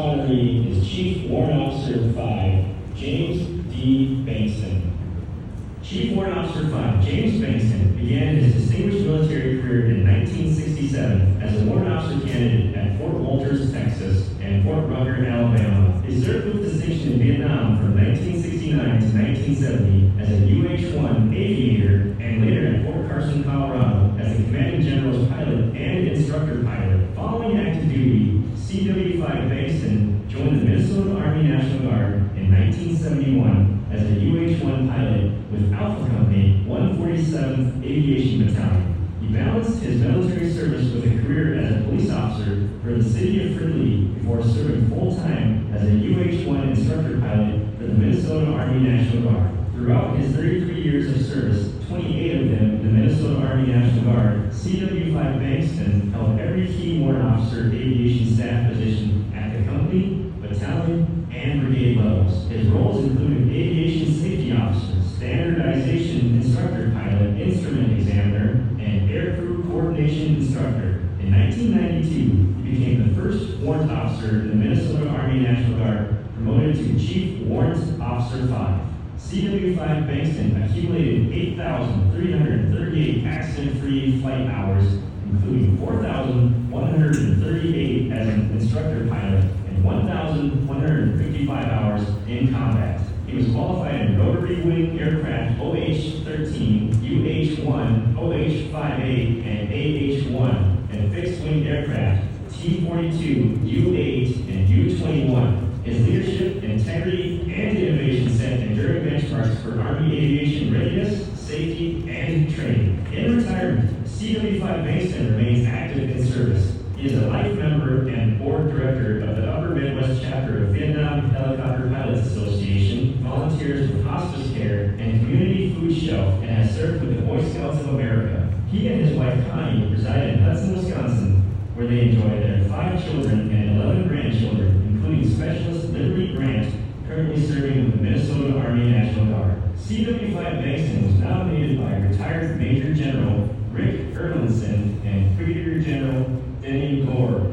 honoree is Chief Warrant Officer 5, James D. Bankston. Chief Warrant Officer 5, James Bankston, began his distinguished military career in 1967 as a warrant officer candidate at Fort Walters, Texas, and Fort Rucker, Alabama. He served with distinction in Vietnam from 1969 to 1970 as a UH-1 aviator and later at Fort Carson, Colorado as the Commanding General's pilot and instructor pilot. Following active duty, CW5 James D joined the Minnesota Army National Guard in 1971 as a UH-1 pilot with Alpha Company 147th Aviation Battalion. He balanced his military service with a career as a police officer for the city of Ripley before serving full-time as a UH-1 instructor pilot for the Minnesota Army National Guard. Throughout his 33 years of service, 28 of them in the Minnesota Army National Guard, CW5 Bankston held every key warrant officer aviation staff position at the company, battalion, and brigade levels. His roles included aviation safety officer, standardization instructor pilot, instrument examiner, and aircrew coordination instructor. In 1992, he became the first warrant officer in the Minnesota Army National Guard, promoted to Chief Warrant Officer 5. CW5 Bankston accumulated 8,338 accident-free flight hours, including 4,138 as an instructor pilot and 1,155 hours in combat. He was qualified in rotary wing aircraft OH-13, UH-1, OH-58, and AH-1, and fixed wing aircraft T-42, U-8, and U-21. His leadership, integrity, and innovation set enduring benchmarks for Army aviation readiness, safety, and training. In retirement, CW5 Bankston remains active in service. He is a life member and board director of the Upper Midwest chapter of Vietnam Helicopter Pilots Association, volunteers with hospice care and community food shelf, and has served with the Boy Scouts of America. He and his wife Connie reside in Hudson, Wisconsin, where they enjoy their 5 children and 11 grandchildren, including Specialist Liberty Grant, currently serving with the Minnesota Army National Guard. CW5 Bankston was nominated by retired Major General Rick Erlinson and Brigadier General Denny Gore.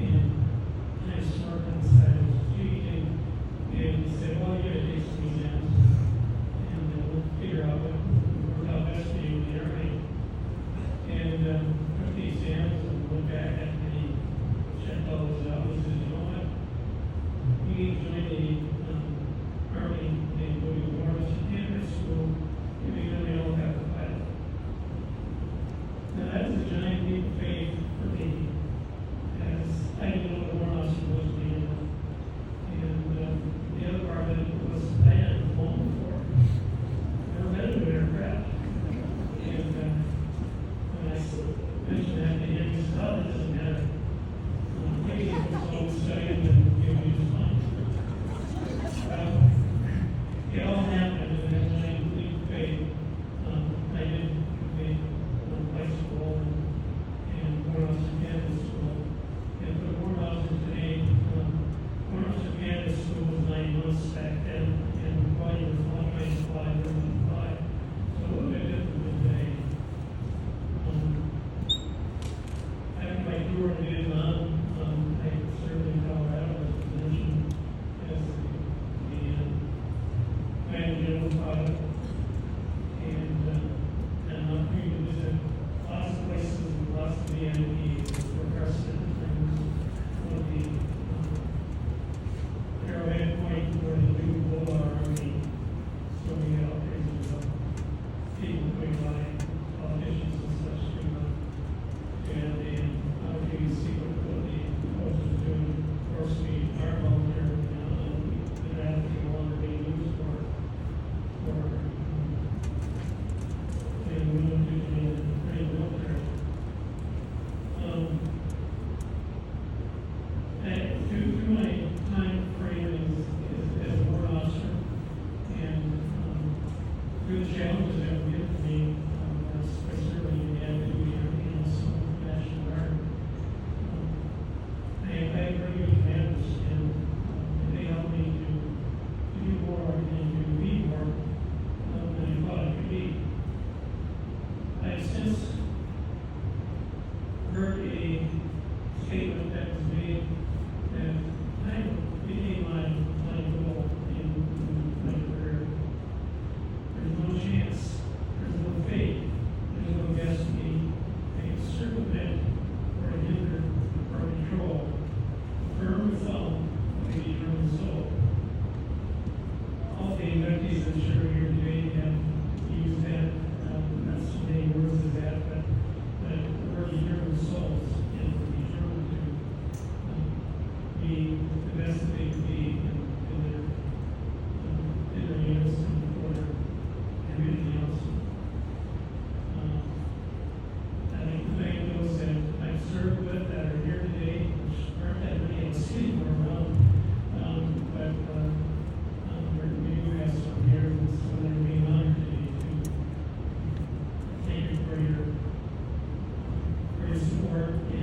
And I just worked on the side of the street and your support